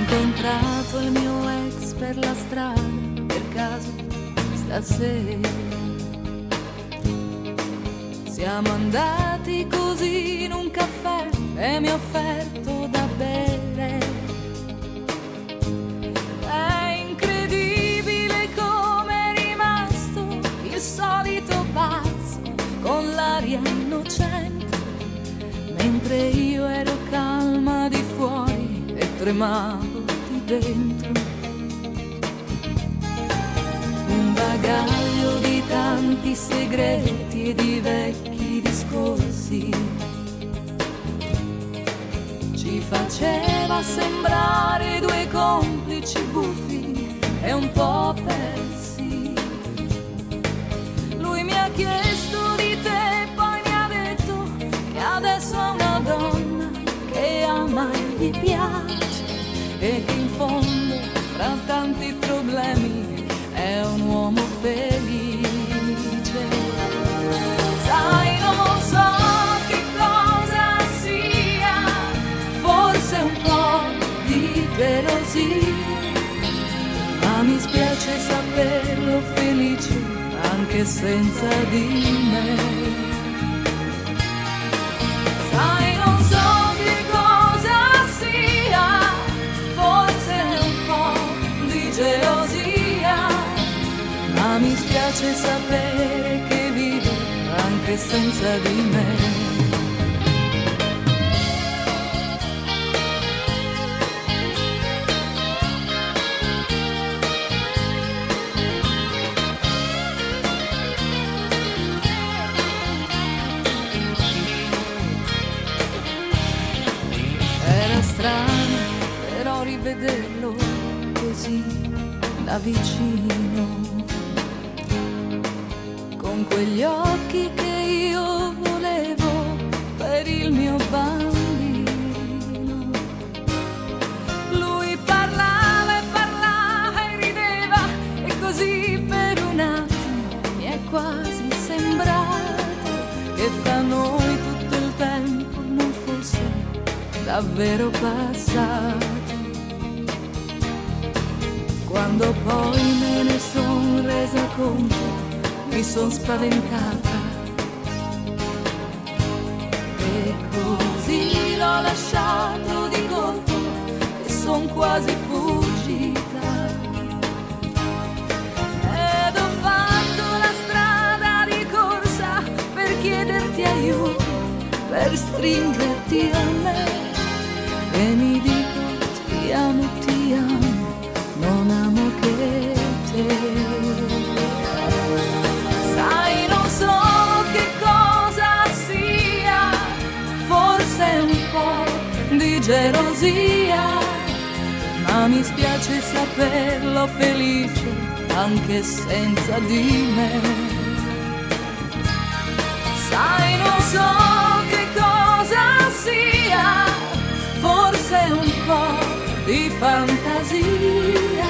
incontrato il mio ex per la strada, per caso stasera. Siamo andati così in un caffè e mi ha offerto da bere. È incredibile come è rimasto il solito pazzo con l'aria innocente, mentre io ero calma di fuori e tremavo di dentro. Un bagaglio di tanti segreti e di vecchi discorsi ci faceva sembrare due complici buffi e un po' persi. Lui mi ha chiesto di te, poi mi ha detto che adesso è una donna che ama e gli piace, e che in fondo fra tanti problemi è un uomo felice. Sai, non so che cosa sia, forse un po' di gelosia, ma mi spiace saperlo felice anche senza di me. Sai, non so che cosa sia, forse un po' di gelosia, ma mi spiace sapere che vive anche senza di me. Era strano però rivederlo così da vicino, con quegli occhi che io volevo per il mio bambino. Lui parlava e rideva, e così per un attimo mi è quasi sembrato che fra noi tutto il tempo non fosse davvero passato. Quando poi me ne son resa conto, mi son spaventata e così l'ho lasciato di colpo e son quasi fuggita. Ed ho fatto la strada di corsa per chiederti aiuto, per stringerti a me, e mi dico ti amo, non amo che te. Sai, non so che cosa sia, forse un po' di gelosia, ma mi spiace saperlo felice anche senza di me. Sai, non so che cosa sia, forse un po' di fantasia,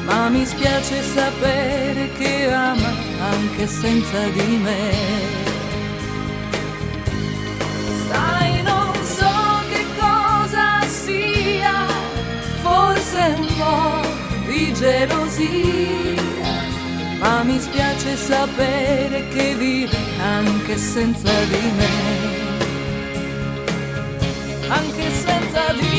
ma mi spiace sapere che ama anche senza di me. Sai, non so che cosa sia, forse un po' di gelosia, ma mi spiace sapere che vive anche senza di me, anche senza di me.